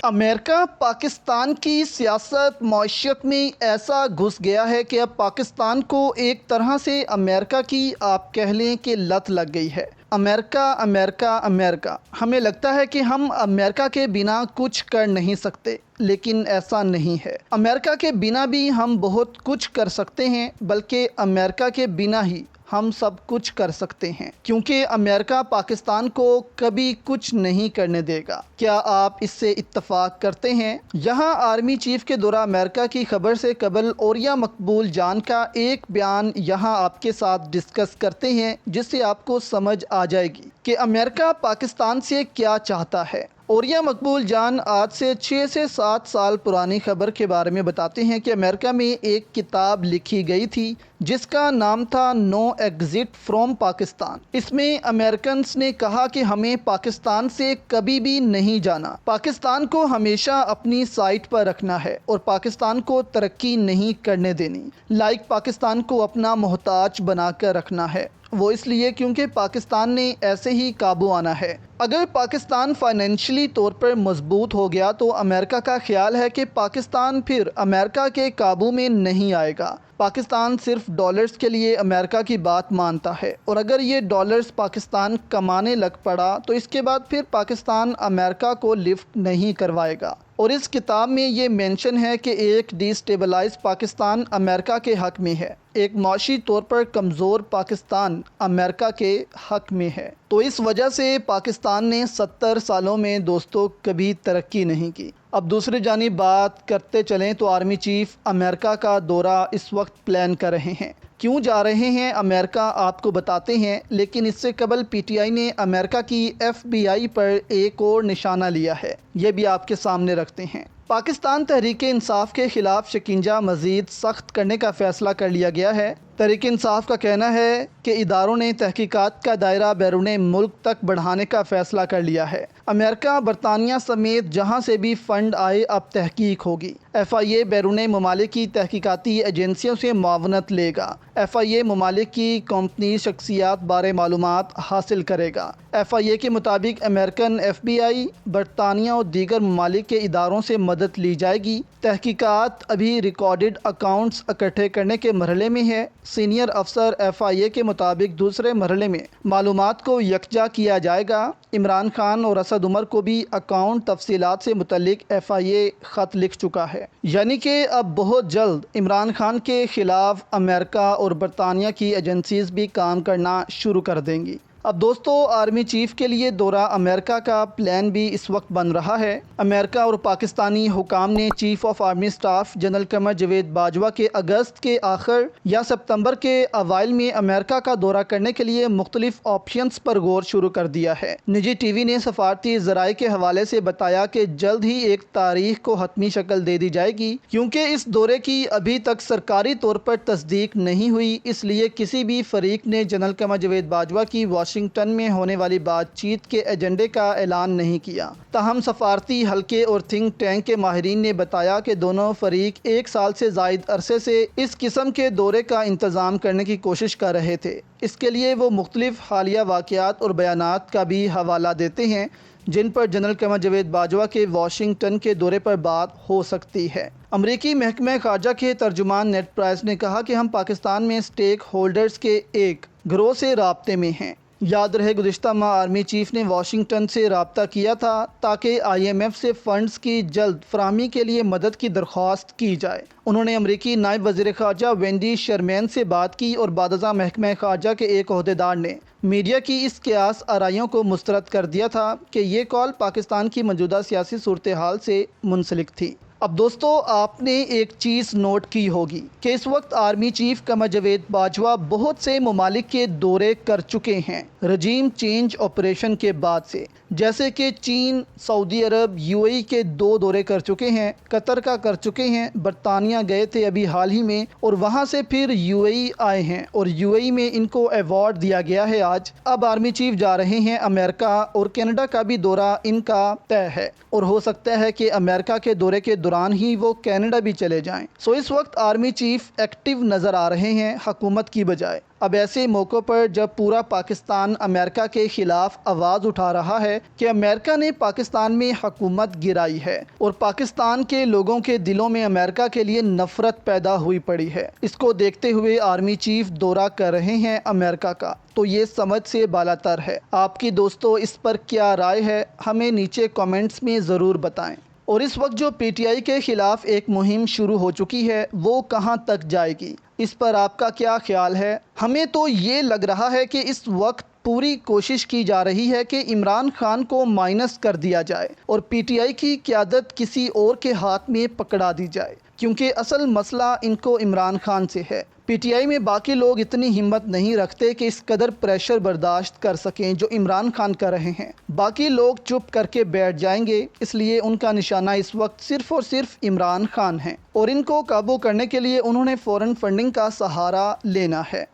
امریکہ پاکستان کی سیاست معیشت میں ایسا گھس گیا ہے کہ اب پاکستان کو ایک طرح سے امریکہ کی آپ کہہ لیں کہ لت لگ گئی ہے۔ امریکہ امریکہ امریکہ، ہمیں لگتا ہے کہ ہم امریکہ کے بنا کچھ کر نہیں سکتے، لیکن ایسا نہیں ہے۔ امریکہ کے بنا بھی ہم بہت کچھ کر سکتے ہیں، بلکہ امریکہ کے بنا ہی ہم سب کچھ کر سکتے ہیں، کیونکہ امریکہ پاکستان کو کبھی کچھ نہیں کرنے دے گا۔ کیا آپ اس سے اتفاق کرتے ہیں؟ یہاں آرمی چیف کے دورہ امریکہ کی خبر سے قبل عوریہ مقبول جان کا ایک بیان یہاں آپ کے ساتھ ڈسکس کرتے ہیں، جس سے آپ کو سمجھ آ جائے گی کہ امریکہ پاکستان سے کیا چاہتا ہے۔ عوریہ مقبول جان آج سے 6 سے 7 سال پرانی خبر کے بارے میں بتاتے ہیں کہ امریکہ میں ایک کتاب لکھی گئی تھی جس کا نام تھا نو ایگزٹ فرام پاکستان۔ اس میں امریکنز نے کہا کہ ہمیں پاکستان سے کبھی بھی نہیں جانا، پاکستان کو ہمیشہ اپنی سائٹ پر رکھنا ہے اور پاکستان کو ترقی نہیں کرنے دینی، پاکستان کو اپنا محتاج بنا کر رکھنا ہے۔ وہ اس لیے کیونکہ پاکستان نے ایسے ہی قابو آنا ہے۔ اگر پاکستان فائنینشلی طور پر مضبوط ہو گیا تو امریکہ کا خیال ہے کہ پاکستان پھر امریکہ کے قابو میں نہیں آئے گا۔ پاکستان صرف ڈالرز کے لیے امریکہ کی بات مانتا ہے، اور اگر یہ ڈالرز پاکستان کمانے لگ پڑا تو اس کے بعد پھر پاکستان امریکہ کو لفٹ نہیں کروائے گا۔ اور اس کتاب میں یہ مینشن ہے کہ ایک ڈی اسٹیبلائز پاکستان امریکہ کے حق میں ہے، ایک معاشی طور پر کمزور پاکستان امریکہ کے حق میں ہے۔ تو اس وجہ سے پاکستان نے 70 سالوں میں دوستوں کبھی ترقی نہیں کی۔ اب دوسری جانب بات کرتے چلیں تو آرمی چیف امریکہ کا دورہ اس وقت پلان کر رہے ہیں۔ کیوں جا رہے ہیں امریکہ آپ کو بتاتے ہیں، لیکن اس سے قبل پی ٹی آئی نے امریکہ کی ایف بی آئی پر ایک اور نشانہ لیا ہے، یہ بھی آپ کے سامنے رکھتے ہیں۔ پاکستان تحریک انصاف کے خلاف شکنجہ مزید سخت کرنے کا فیصلہ کر لیا گیا ہے۔ تحریک انصاف کا کہنا ہے کہ اداروں نے تحقیقات کا دائرہ بیرون ملک تک بڑھانے کا فیصلہ کر لیا ہے۔ امریکہ، برطانیہ سمیت جہاں سے بھی فنڈ آئے اب تحقیق ہوگی۔ ایف آئی اے بیرون ممالک کی تحقیقاتی ایجنسیوں سے معاونت لے گا۔ ایف آئی اے ممالک کی کمپنی شخصیات بارے معلومات حاصل کرے گا۔ ایف آئی اے کے مطابق امریکن ایف بی آئی، برطانیہ اور دیگر ممالک کے اداروں سے مدد لی جائے گی۔ تحقیقات ابھی ریکارڈڈ اکاؤنٹس اکٹھے کرنے کے مرحلے میں ہے۔ سینئر افسر ایف آئی اے کے مطابق دوسرے مرحلے میں معلومات کو یکجا کیا جائے گا۔ عمران خان اور اسد عمر کو بھی اکاؤنٹ تفصیلات سے متعلق ایف آئی اے خط لکھ چکا ہے، یعنی کہ اب بہت جلد عمران خان کے خلاف امریکہ اور برطانیہ کی ایجنسیز بھی کام کرنا شروع کر دیں گی۔ اب دوستو، آرمی چیف کے لیے دورہ امریکہ کا پلان بھی اس وقت بن رہا ہے۔ امریکہ اور پاکستانی حکام نے chief of army staff general Qamar Javed Bajwa کے اگست کے آخر یا ستمبر کے اوائل میں امریکہ کا دورہ کرنے کے لیے مختلف آپشنز پر غور شروع کر دیا ہے۔ نجی ٹی وی نے سفارتی ذرائع کے حوالے سے بتایا کہ جلد ہی ایک تاریخ کو حتمی شکل دے دی جائے گی۔ کیونکہ اس دورے کی ابھی تک سرکاری طور پر تصدیق نہیں ہوئی، اس لیے کسی بھی فریق نے جنرل قمر جاوید باجوہ کی واشنگٹن میں ہونے والی بات چیت کے ایجنڈے کا اعلان نہیں کیا۔ تاہم سفارتی حلقے اور تھنک ٹینک کے ماہرین نے بتایا کہ دونوں فریق 1 سال سے زائد عرصے سے اس قسم کے دورے کا انتظام کرنے کی کوشش کر رہے تھے۔ اس کے لیے وہ مختلف حالیہ واقعات اور بیانات کا بھی حوالہ دیتے ہیں جن پر جنرل قمر جاوید باجوہ کے واشنگٹن کے دورے پر بات ہو سکتی ہے۔ امریکی محکمہ خارجہ کے ترجمان نیڈ پرائس نے کہا کہ ہم پاکستان میں اسٹیک ہولڈرز کے ایک گروہ سے رابطے میں ہیں۔ یاد رہے گزشتہ ماہ آرمی چیف نے واشنگٹن سے رابطہ کیا تھا تاکہ آئی ایم ایف سے فنڈز کی جلد فراہمی کے لیے مدد کی درخواست کی جائے۔ انہوں نے امریکی نائب وزیر خارجہ وینڈی شرمین سے بات کی اور بعد ازاں محکمہ خارجہ کے ایک عہدیدار نے میڈیا کی اس قیاس آرائیوں کو مسترد کر دیا تھا کہ یہ کال پاکستان کی موجودہ سیاسی صورتحال سے منسلک تھی۔ اب دوستو، آپ نے ایک چیز نوٹ کی ہوگی کہ اس وقت آرمی چیف قمر جاوید باجوہ بہت سے ممالک کے دورے کر چکے ہیں رجیم چینج آپریشن کے بعد سے، جیسے کہ چین، سعودی عرب، یو اے ای کے 2 دورے کر چکے ہیں، قطر کا کر چکے ہیں، برطانیہ گئے تھے ابھی حال ہی میں، اور وہاں سے پھر یو اے ای آئے ہیں اور یو اے ای میں ان کو ایوارڈ دیا گیا ہے آج۔ اب آرمی چیف جا رہے ہیں امریکہ اور کینیڈا کا بھی دورہ ان کا طے ہے، اور ہو سکتا ہے کہ امریکہ کے دورے کے دوران ہی وہ کینیڈا بھی چلے جائیں۔ سو اس وقت آرمی چیف ایکٹیو نظر آ رہے ہیں حکومت کی بجائے۔ اب ایسے موقع پر جب پورا پاکستان امریکہ کے خلاف آواز اٹھا رہا ہے کہ امریکہ نے پاکستان میں حکومت گرائی ہے اور پاکستان کے لوگوں کے دلوں میں امریکہ کے لیے نفرت پیدا ہوئی پڑی ہے، اس کو دیکھتے ہوئے آرمی چیف دورہ کر رہے ہیں امریکہ کا، تو یہ سمجھ سے بالاتر ہے۔ آپ کی دوستو اس پر کیا رائے ہے؟ ہمیں نیچے کامنٹس میں ضرور بتائیں۔ اور اس وقت جو پی ٹی آئی کے خلاف ایک مہم شروع ہو چکی ہے، وہ کہاں تک جائے گی؟ اس پر آپ کا کیا خیال ہے؟ ہمیں تو یہ لگ رہا ہے کہ اس وقت پوری کوشش کی جا رہی ہے کہ عمران خان کو مائنس کر دیا جائے اور پی ٹی آئی کی قیادت کسی اور کے ہاتھ میں پکڑا دی جائے، کیونکہ اصل مسئلہ ان کو عمران خان سے ہے۔ پی ٹی آئی میں باقی لوگ اتنی ہمت نہیں رکھتے کہ اس قدر پریشر برداشت کر سکیں جو عمران خان کر رہے ہیں۔ باقی لوگ چپ کر کے بیٹھ جائیں گے، اس لیے ان کا نشانہ اس وقت صرف اور صرف عمران خان ہیں، اور ان کو قابو کرنے کے لیے انہوں نے فوراً فنڈنگ کا سہارا لینا ہے۔